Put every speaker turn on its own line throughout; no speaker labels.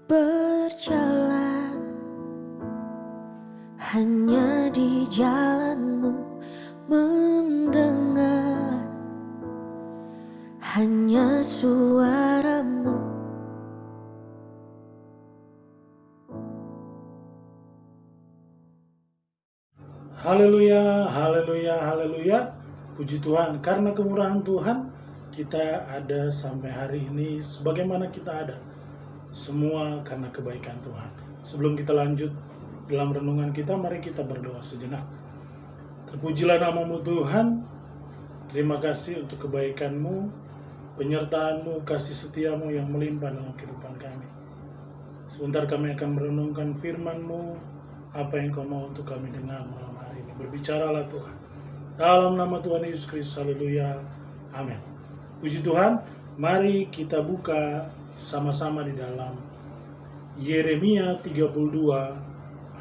berjalan hanya di jalanmu, mendengar hanya suaramu.
Haleluya, haleluya, haleluya. Puji Tuhan, karena kemurahan Tuhan kita ada sampai hari ini sebagaimana kita ada. Semua karena kebaikan Tuhan. Sebelum kita lanjut dalam renungan kita, mari kita berdoa sejenak. Terpujilah namamu Tuhan. Terima kasih untuk kebaikan-Mu, penyertaan-Mu, kasih setiamu yang melimpah dalam kehidupan kami. Sebentar kami akan merenungkan firman-Mu, apa yang Kau mau untuk kami dengar malam hari ini. Berbicaralah Tuhan. Dalam nama Tuhan Yesus Kristus, haleluya, amin. Puji Tuhan, mari kita buka sama-sama di dalam Yeremia 32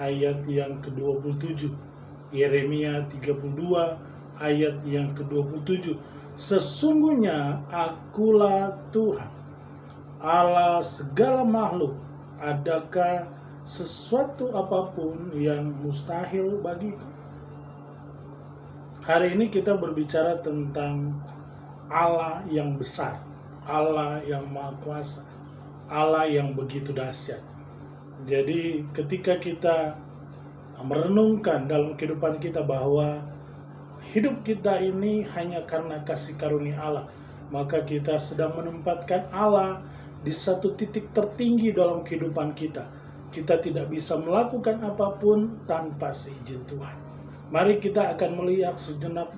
ayat yang ke-27. Yeremia 32 ayat yang ke-27. Sesungguhnya akulah Tuhan, Allah segala makhluk, adakah sesuatu apapun yang mustahil bagiku? Hari ini kita berbicara tentang Allah yang besar, Allah yang maha kuasa, Allah yang begitu dahsyat. Jadi ketika kita merenungkan dalam kehidupan kita bahwa hidup kita ini hanya karena kasih karunia Allah, maka kita sedang menempatkan Allah di satu titik tertinggi dalam kehidupan kita. Kita tidak bisa melakukan apapun tanpa seizin Tuhan. Mari kita akan melihat sejenak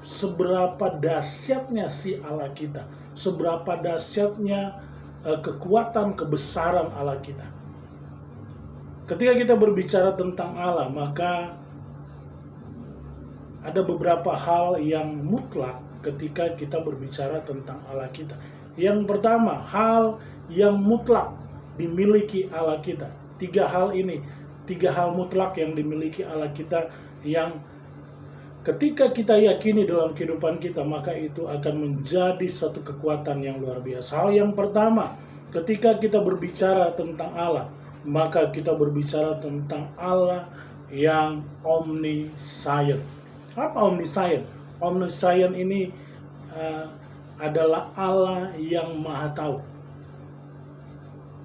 seberapa dahsyatnya si Allah kita, seberapa dahsyatnya kekuatan kebesaran Allah kita. Ketika kita berbicara tentang Allah, maka ada beberapa hal yang mutlak ketika kita berbicara tentang Allah kita. Yang pertama, hal yang mutlak dimiliki Allah kita. Tiga hal mutlak yang dimiliki Allah kita, yang ketika kita yakini dalam kehidupan kita, maka itu akan menjadi satu kekuatan yang luar biasa. Hal yang pertama, ketika kita berbicara tentang Allah, maka kita berbicara tentang Allah yang omniscient. Apa omniscient? Omniscient ini adalah Allah yang maha tahu.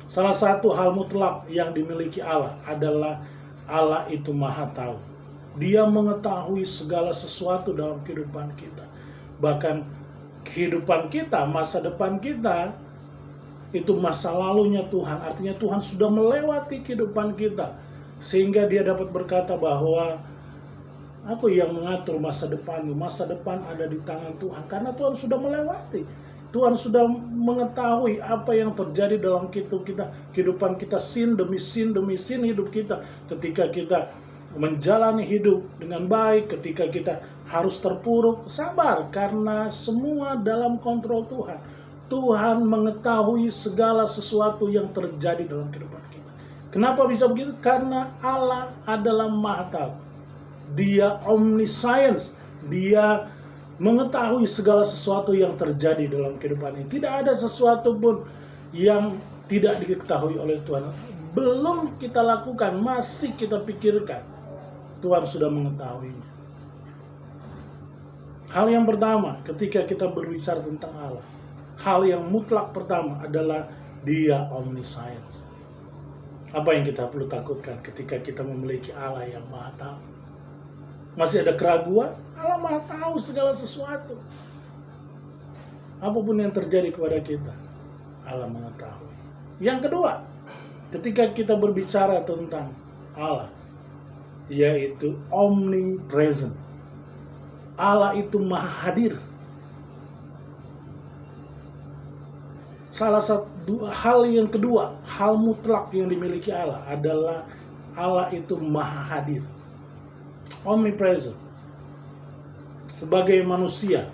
Salah satu hal mutlak yang dimiliki Allah adalah Allah itu maha tahu. Dia mengetahui segala sesuatu dalam kehidupan kita. Bahkan kehidupan kita, masa depan kita, itu masa lalunya Tuhan. Artinya Tuhan sudah melewati kehidupan kita. Sehingga dia dapat berkata bahwa Aku yang mengatur masa depanmu. Masa depan ada di tangan Tuhan. Karena Tuhan sudah melewati. Tuhan sudah mengetahui apa yang terjadi dalam kehidupan kita, sin demi sin hidup kita. Ketika kita menjalani hidup dengan baik, ketika kita harus terpuruk, sabar, karena semua dalam kontrol Tuhan. Tuhan mengetahui segala sesuatu yang terjadi dalam kehidupan kita. Kenapa bisa begitu? Karena Allah adalah maha tahu. Dia omniscience, dia mengetahui segala sesuatu yang terjadi dalam kehidupan ini. Tidak ada sesuatu pun yang tidak diketahui oleh Tuhan. Belum kita lakukan, masih kita pikirkan, Tuhan sudah mengetahuinya. Hal yang pertama ketika kita berbicara tentang Allah, hal yang mutlak pertama adalah dia omniscience. Apa yang kita perlu takutkan ketika kita memiliki Allah yang maha tahu? Masih ada keraguan? Allah maha tahu segala sesuatu. Apapun yang terjadi kepada kita, Allah mengetahui. Yang kedua, ketika kita berbicara tentang Allah, yaitu omnipresent. Allah itu maha hadir. Salah satu hal yang kedua, hal mutlak yang dimiliki Allah adalah Allah itu maha hadir. Omnipresent. Sebagai manusia,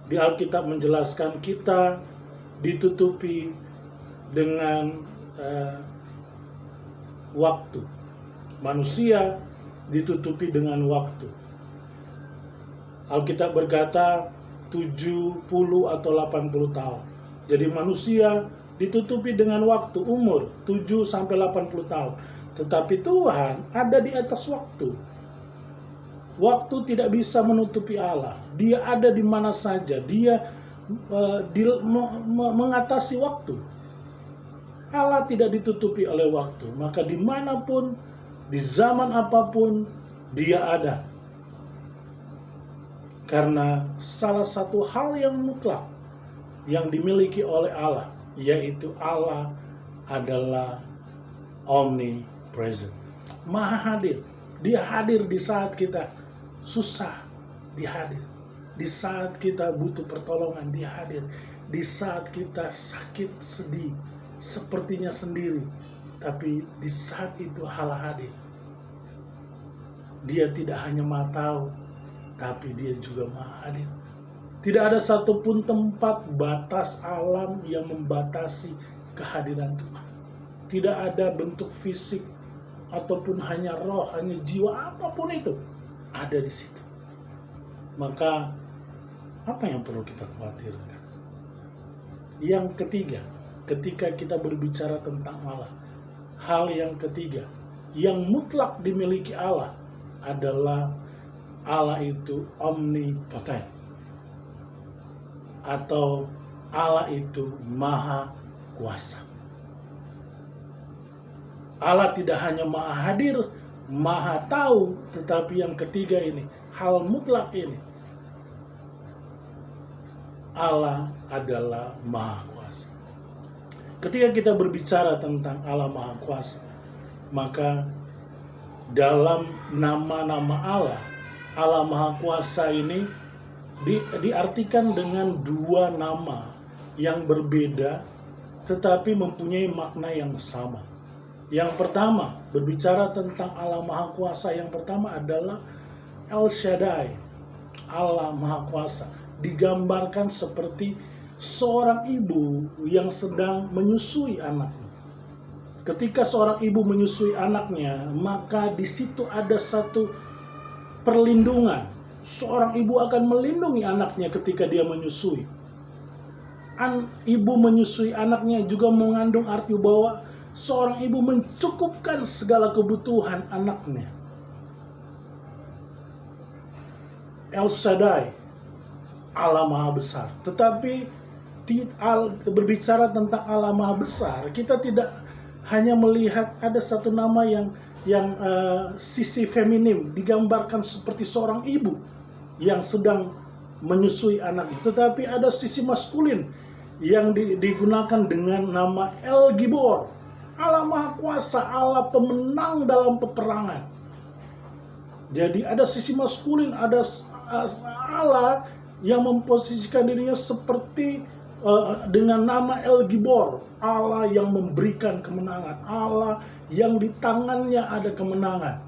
di Alkitab menjelaskan kita ditutupi dengan waktu. Manusia ditutupi dengan waktu. Alkitab berkata 70 atau 80 tahun. Jadi manusia ditutupi dengan waktu, umur 7-80 tahun. Tetapi Tuhan ada di atas waktu. Waktu tidak bisa menutupi Allah. Dia ada di mana saja. Dia mengatasi waktu. Allah tidak ditutupi oleh waktu. Maka dimanapun, di zaman apapun, dia ada. Karena salah satu hal yang mutlak yang dimiliki oleh Allah, yaitu Allah adalah omnipresent. Maha hadir. Dia hadir di saat kita susah, dia hadir. Di saat kita butuh pertolongan, dia hadir. Di saat kita sakit, sedih, sepertinya sendiri, tapi di saat itu Allah hadir. Dia tidak hanya Maha tahu, tapi dia juga Maha hadir. Tidak ada satupun tempat batas alam yang membatasi kehadiran Tuhan. Tidak ada bentuk fisik ataupun hanya roh, hanya jiwa, apapun itu ada di situ. Maka apa yang perlu kita khawatirkan? Yang ketiga, ketika kita berbicara tentang Allah, hal yang ketiga yang mutlak dimiliki Allah adalah Allah itu omnipotent, atau Allah itu maha kuasa. Allah tidak hanya maha hadir, maha tahu, tetapi yang ketiga ini, hal mutlak ini, Allah adalah maha kuasa. Ketika kita berbicara tentang Allah maha kuasa, maka dalam nama-nama Allah, Allah maha kuasa ini diartikan dengan dua nama yang berbeda tetapi mempunyai makna yang sama. Yang pertama, berbicara tentang Allah Maha Kuasa, yang pertama adalah El Shaddai, Allah Maha Kuasa. Digambarkan seperti seorang ibu yang sedang menyusui anaknya. Ketika seorang ibu menyusui anaknya, maka di situ ada satu perlindungan. Seorang ibu akan melindungi anaknya ketika dia menyusui. Ibu menyusui anaknya juga mengandung arti bahwa seorang ibu mencukupkan segala kebutuhan anaknya. El Shaddai, Allah Maha Besar. Tetapi berbicara tentang Allah Maha Besar, kita tidak hanya melihat ada satu nama yang sisi feminim digambarkan seperti seorang ibu yang sedang menyusui anaknya, tetapi ada sisi maskulin yang digunakan dengan nama El Gibor, Allah Maha Kuasa, Allah pemenang dalam peperangan. Jadi ada sisi maskulin, ada Allah yang memposisikan dirinya seperti dengan nama El Gibor, Allah yang memberikan kemenangan, Allah yang di tangannya ada kemenangan.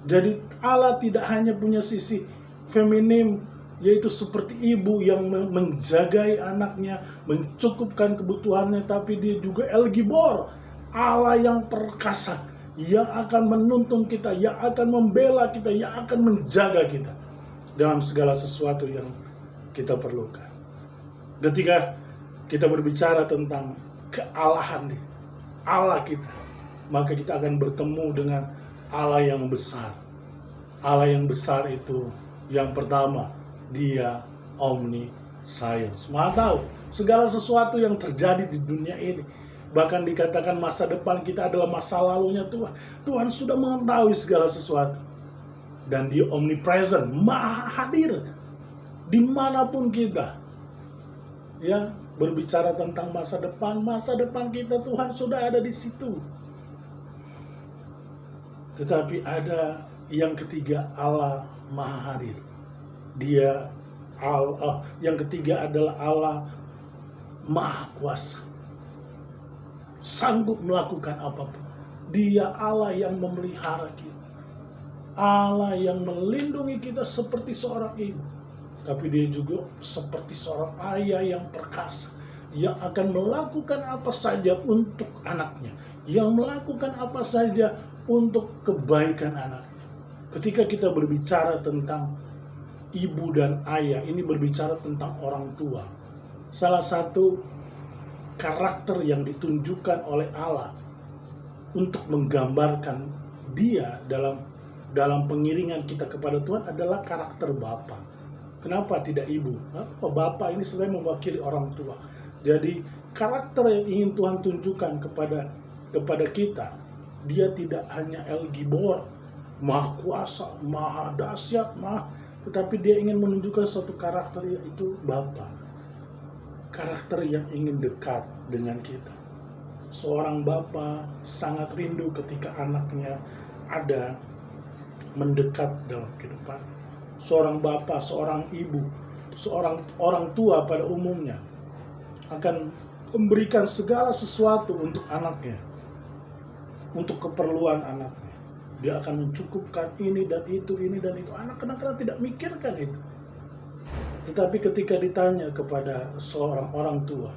Jadi Allah tidak hanya punya sisi feminim, yaitu seperti ibu yang menjagai anaknya, mencukupkan kebutuhannya, tapi dia juga El Gibor, Allah yang perkasa, yang akan menuntun kita, yang akan membela kita, yang akan menjaga kita dalam segala sesuatu yang kita perlukan. Ketika kita berbicara tentang kealahan Allah kita, maka kita akan bertemu dengan Allah yang besar. Allah yang besar itu yang pertama, dia omniscience, maha tahu segala sesuatu yang terjadi di dunia ini. Bahkan dikatakan masa depan kita adalah masa lalunya Tuhan. Tuhan sudah mengetahui segala sesuatu. Dan dia omnipresent, maha hadir dimanapun kita. Ya, berbicara tentang masa depan kita, Tuhan sudah ada di situ. Tetapi ada yang ketiga, Allah maha hadir. Dia Allah. Yang ketiga adalah Allah maha kuasa, sanggup melakukan apapun. Dia Allah yang memelihara kita, Allah yang melindungi kita seperti seorang ibu. Tapi dia juga seperti seorang ayah yang perkasa, yang akan melakukan apa saja untuk anaknya, yang melakukan apa saja untuk kebaikan anaknya. Ketika kita berbicara tentang ibu dan ayah, ini berbicara tentang orang tua. Salah satu karakter yang ditunjukkan oleh Allah untuk menggambarkan Dia dalam pengiringan kita kepada Tuhan adalah karakter Bapa. Kenapa tidak ibu? Kenapa Bapa ini sebenarnya mewakili orang tua. Jadi karakter yang ingin Tuhan tunjukkan kepada kita, Dia tidak hanya El Gibor, maha kuasa, maha dahsyat, tetapi Dia ingin menunjukkan suatu karakter, yaitu Bapa. Karakter yang ingin dekat dengan kita. Seorang bapa sangat rindu ketika anaknya ada mendekat dalam kehidupan. Seorang bapa, seorang ibu, seorang orang tua pada umumnya akan memberikan segala sesuatu untuk anaknya, untuk keperluan anaknya. Dia akan mencukupkan ini dan itu. Anak kadang-kadang tidak mikirkan itu. Tetapi ketika ditanya kepada seorang orang tua,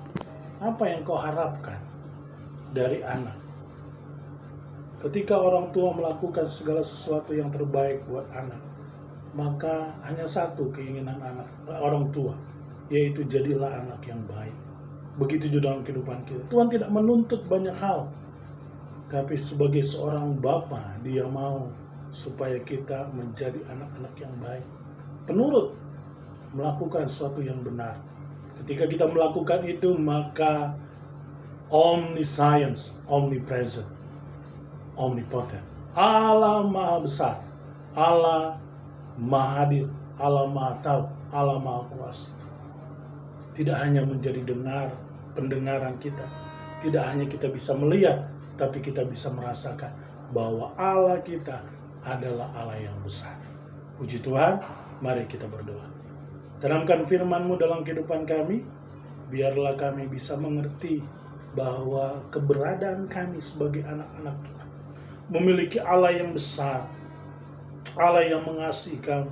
apa yang kau harapkan dari anak? Ketika orang tua melakukan segala sesuatu yang terbaik buat anak, maka hanya satu keinginan orang tua, yaitu jadilah anak yang baik. Begitu juga dalam kehidupan kita. Tuhan tidak menuntut banyak hal, tapi sebagai seorang bapa, Dia mau supaya kita menjadi anak-anak yang baik, penurut, melakukan sesuatu yang benar. Ketika kita melakukan itu, maka omniscience, omnipresent, omnipotent, Allah maha besar, Allah maha hadir, Allah maha tahu, Allah maha kuasa. Tidak hanya menjadi pendengaran kita, tidak hanya kita bisa melihat, tapi kita bisa merasakan bahwa Allah kita adalah Allah yang besar. Puji Tuhan, mari kita berdoa. Tanamkan firman-Mu dalam kehidupan kami, biarlah kami bisa mengerti bahwa keberadaan kami sebagai anak-anak Tuhan memiliki Allah yang besar, Allah yang mengasihi kami,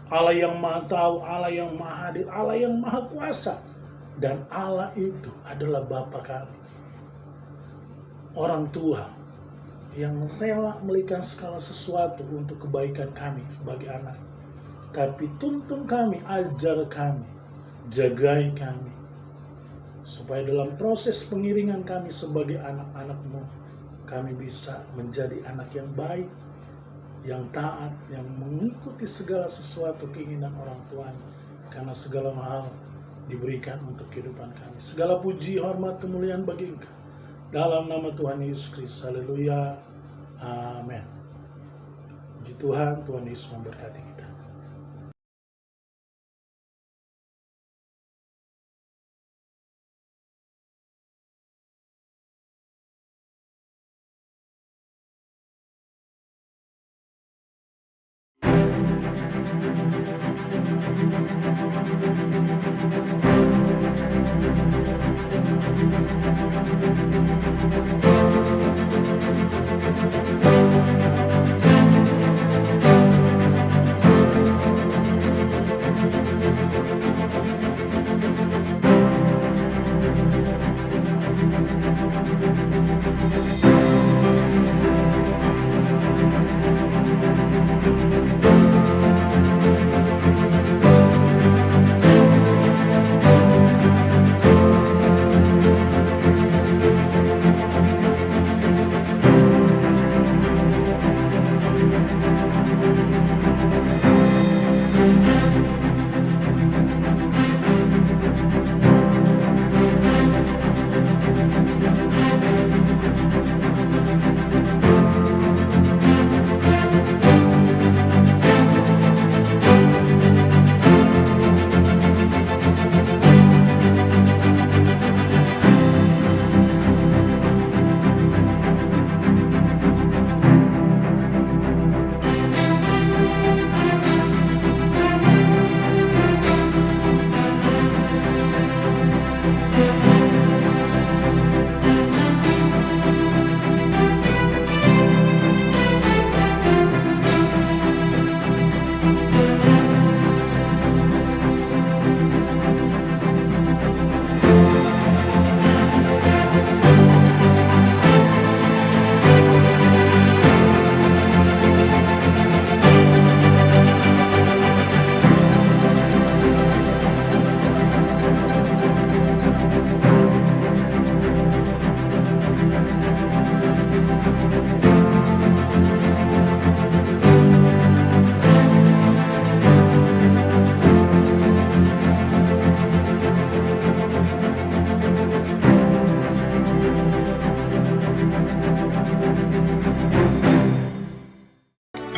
Allah yang maha tahu, Allah yang maha hadir, Allah yang maha kuasa. Dan Allah itu adalah Bapa kami, orang tua yang rela memberikan segala sesuatu untuk kebaikan kami sebagai anak. Tapi tuntun kami, ajar kami, jagai kami, supaya dalam proses pengiringan kami sebagai anak-anak-Mu, kami bisa menjadi anak yang baik, yang taat, yang mengikuti segala sesuatu keinginan orang tuanya, karena segala hal diberikan untuk kehidupan kami. Segala puji, hormat, kemuliaan bagi Engkau, dalam nama Tuhan Yesus Kristus. Haleluya, amin. Puji Tuhan, Tuhan Yesus memberkati kita.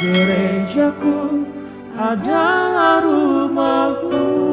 gerejaku adalah rumahku.